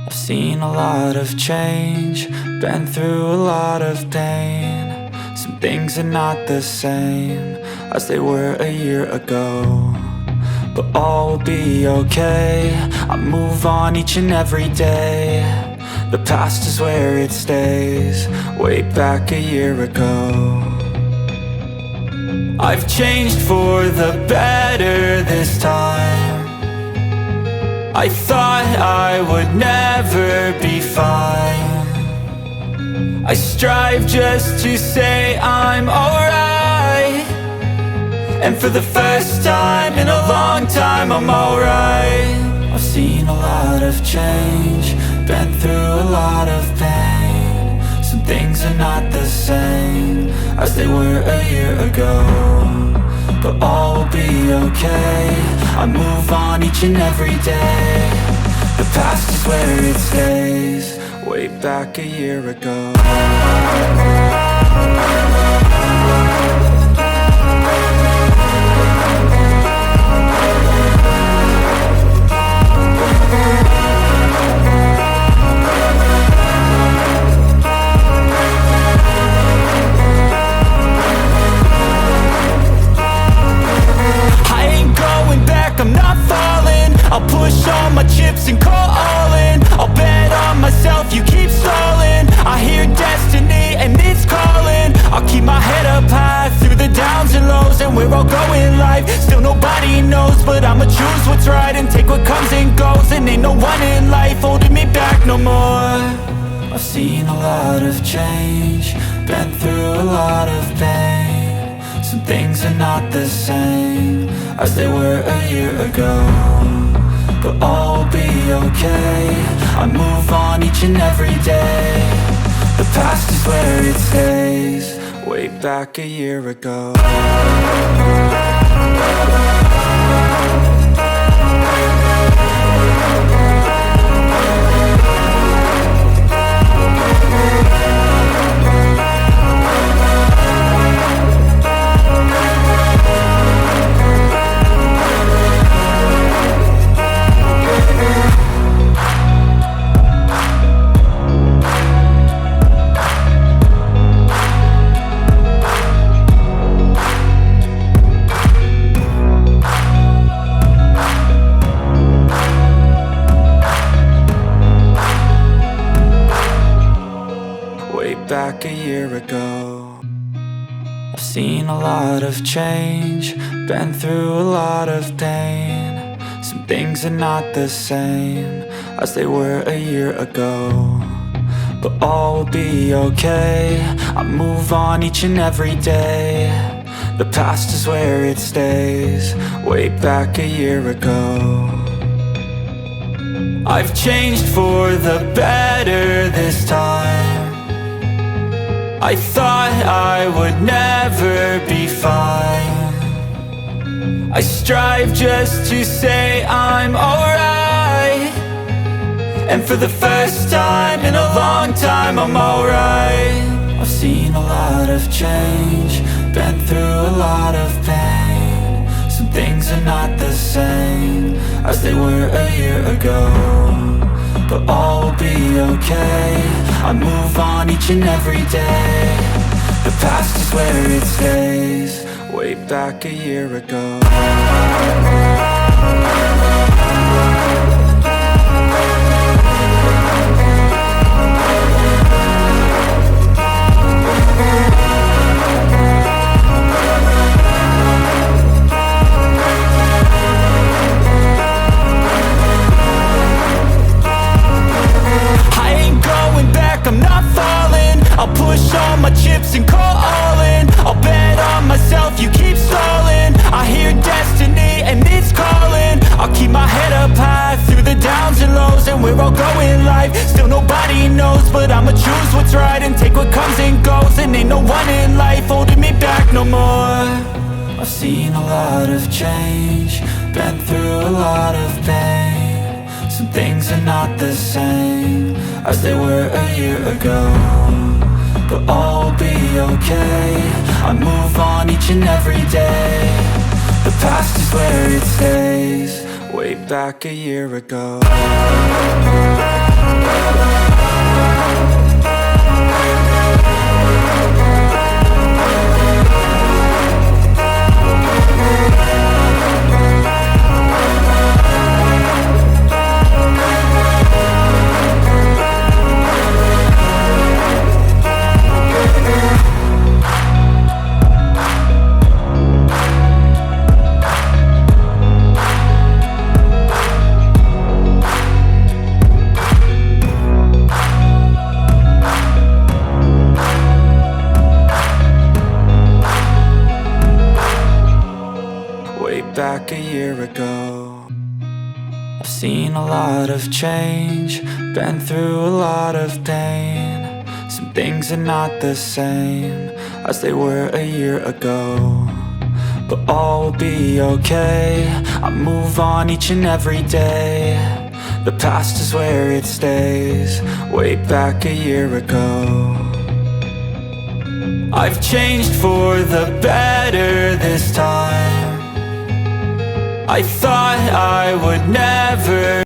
I've seen a lot of change, been through a lot of pain. Some things are not the same as they were a year ago, but all will be okay. I move on each and every day. The past is where it stays, way back a year ago. I've changed for the better this time. I thought I would never be fine. I strive just to say I'm alright, and for the first time in a long time I'm alright. I've seen a lot of change, been through a lot of pain. Some things are not the same as they were a year ago, but all will be okay. I move on each and every day. The past is where it stays, way back a year ago. I'm not falling. I'll push all my chips and call all in. I'll bet on myself, you keep stalling. I hear destiny and it's calling. I'll keep my head up high through the downs and lows, and we're all going live. Still nobody knows, but I'ma choose what's right and take what comes and goes. And ain't no one in life holding me back no more. I've seen a lot of change, been through a lot of pain. Some things are not the same as they were a year ago, but all will be okay. I move on each and every day. The past is where it stays, way back a year ago. Back a year ago. I've seen a lot of change, been through a lot of pain. Some things are not the same as they were a year ago, but all will be okay. I move on each and every day. The past is where it stays, way back a year ago. I've changed for the better this time. I thought I would never be fine. I strive just to say I'm alright, and for the first time in a long time I'm alright. I've seen a lot of change, been through a lot of pain. Some things are not the same as they were a year ago, but all will be okay. I move on each and every day. The past is where it stays, way back a year ago. I'm not falling. I'll push all my chips and call all in. I'll bet on myself, you keep stalling. I hear destiny and it's calling. I'll keep my head up high through the downs and lows, and we're all going live. Still nobody knows, but I'ma choose what's right and take what comes and goes. And ain't no one in life holding me back no more. I've seen a lot of change, been through a lot of pain. Some things are not the same as they were a year ago, but all will be okay. I move on each and every day. The past is where it stays, way back a year ago. seen a lot of change, been through a lot of pain. Some things are not the same as they were a year ago, but all will be okay. I move on each and every day. The past is where it stays, way back a year ago. I've changed for the better this time. I thought I would never